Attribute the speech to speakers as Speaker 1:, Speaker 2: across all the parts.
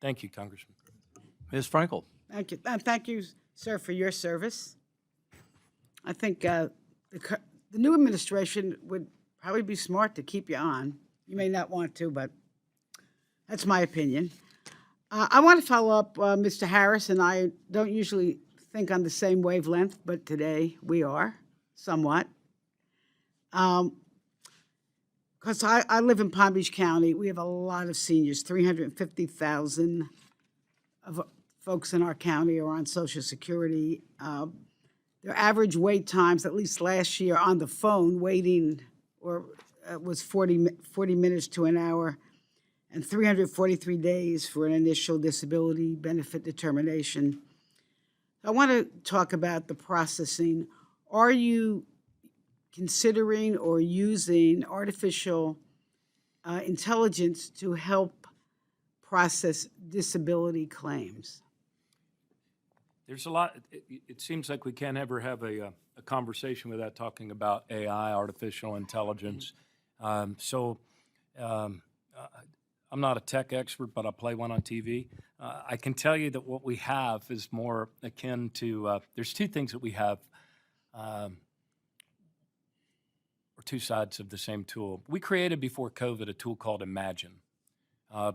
Speaker 1: Thank you, Congressman. Ms. Frankel.
Speaker 2: Thank you. Thank you, sir, for your service. I think the new administration would probably be smart to keep you on. You may not want to, but that's my opinion. I want to follow up. Mr. Harris and I don't usually think on the same wavelength, but today we are somewhat. Because I live in Palm Beach County. We have a lot of seniors, 350,000 of folks in our county are on Social Security. Their average wait times, at least last year, on the phone waiting was 40 minutes to an hour, and 343 days for an initial disability benefit determination. I want to talk about the processing. Are you considering or using artificial intelligence to help process disability claims?
Speaker 1: There's a lot. It seems like we can't ever have a conversation without talking about AI, artificial intelligence. I'm not a tech expert, but I play one on TV. I can tell you that what we have is more akin to, there's two things that we have, or two sides of the same tool. We created before COVID a tool called Imagine.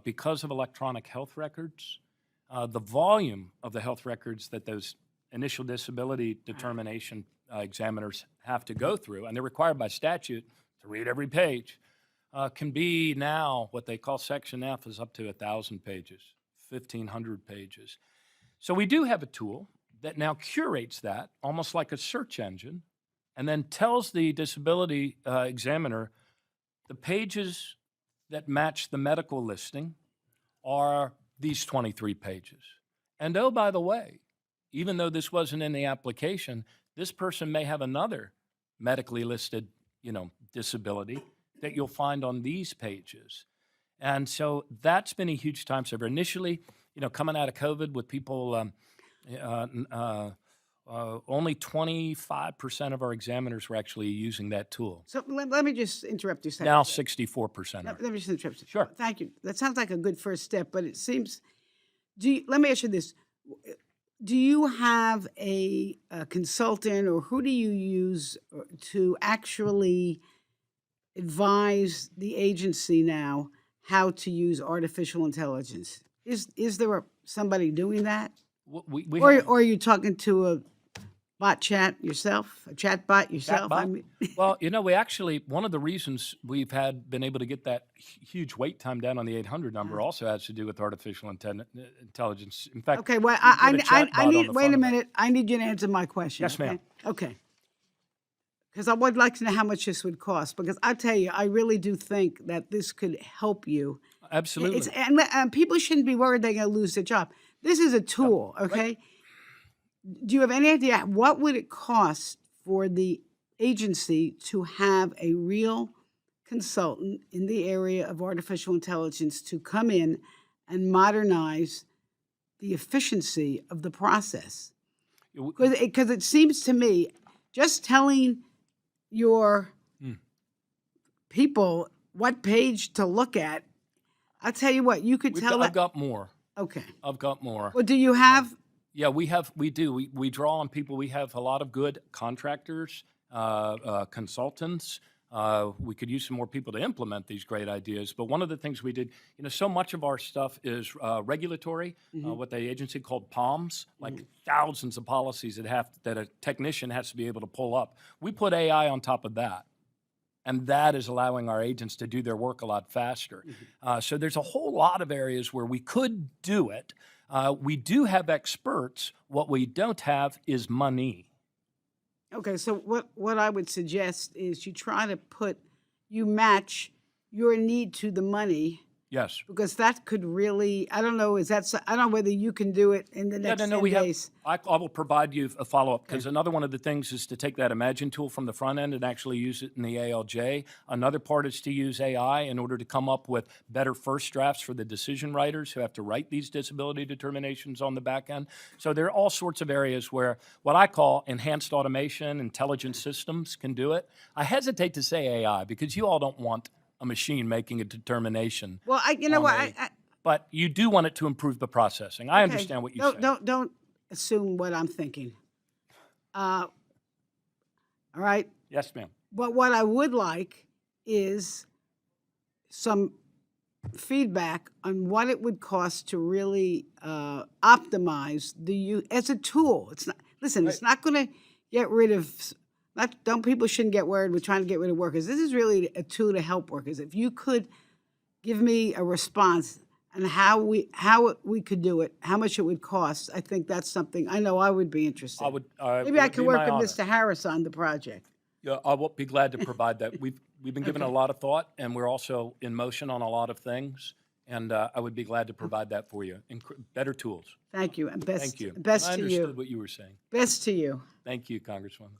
Speaker 1: Because of electronic health records, the volume of the health records that those initial disability determination examiners have to go through, and they're required by statute to read every page, can be now what they call Section F is up to 1,000 pages, 1,500 pages. So we do have a tool that now curates that almost like a search engine and then tells the disability examiner the pages that match the medical listing are these 23 pages. And oh, by the way, even though this wasn't in the application, this person may have another medically listed, disability that you'll find on these pages. And so that's been a huge time saver. Initially, coming out of COVID with people, only 25% of our examiners were actually using that tool.
Speaker 2: So let me just interrupt you a second.
Speaker 1: Now 64%.
Speaker 2: Let me just interrupt you.
Speaker 1: Sure.
Speaker 2: Thank you. That sounds like a good first step, but it seems, let me ask you this. Do you have a consultant, or who do you use to actually advise the agency now how to use artificial intelligence? Is there somebody doing that? Or are you talking to a bot chat yourself, a chat bot yourself?
Speaker 1: Well, we actually, one of the reasons we've been able to get that huge wait time down on the 800 number also has to do with artificial intelligence. In fact,
Speaker 2: okay, well, I need, wait a minute. I need you to answer my question.
Speaker 1: Yes, ma'am.
Speaker 2: Okay. Because I would like to know how much this would cost, because I tell you, I really do think that this could help you.
Speaker 1: Absolutely.
Speaker 2: And people shouldn't be worried they're going to lose their job. This is a tool, okay? Right. Do you have any idea what would it cost for the agency to have a real consultant in the area of artificial intelligence to come in and modernize the efficiency of the process? Because it seems to me, just telling your people what page to look at, I'll tell you what, you could tell that.
Speaker 1: I've got more.
Speaker 2: Okay.
Speaker 1: I've got more.
Speaker 2: Well, do you have?
Speaker 1: Yeah, we do. We draw on people. We have a lot of good contractors, consultants. We could use some more people to implement these great ideas. But one of the things we did, so much of our stuff is regulatory, what the agency called POMS, like thousands of policies that a technician has to be able to pull up. We put AI on top of that. And that is allowing our agents to do their work a lot faster. So there's a whole lot of areas where we could do it. We do have experts. What we don't have is money.
Speaker 2: Okay, so what I would suggest is you match your need to the money.
Speaker 1: Yes.
Speaker 2: Because that could really, I don't know, I don't know whether you can do it in the next 10 days.
Speaker 1: I will provide you a follow-up, because another one of the things is to take that Imagine tool from the front end and actually use it in the ALJ. Another part is to use AI in order to come up with better first drafts for the decision writers who have to write these disability determinations on the back end. So there are all sorts of areas where what I call enhanced automation, intelligent systems can do it. I hesitate to say AI because you all don't want a machine making a determination.
Speaker 2: Well,
Speaker 1: but you do want it to improve the processing. I
Speaker 2: Okay.
Speaker 1: understand what you're saying.
Speaker 2: Don't assume what I'm thinking. All right?
Speaker 1: Yes, ma'am.
Speaker 2: But what I would like is some feedback on what it would cost to really optimize as a tool. It's not, listen, it's not going to get rid of, people shouldn't get worried we're trying to get rid of workers. This is really a tool to help workers. If you could give me a response on how we could do it, how much it would cost, I think that's something, I know I would be interested. Maybe I could work with Mr. Harris on the project.
Speaker 1: Yeah, I will be glad to provide that. We've been given a lot of thought, and we're also in motion on a lot of things, and I would be glad to provide that for you. Better tools.
Speaker 2: Thank you, and best,
Speaker 1: Thank you.
Speaker 2: best
Speaker 1: I
Speaker 2: to
Speaker 1: understood
Speaker 2: you.
Speaker 1: what you were saying.
Speaker 2: Best to you.
Speaker 1: Thank you, Congresswoman.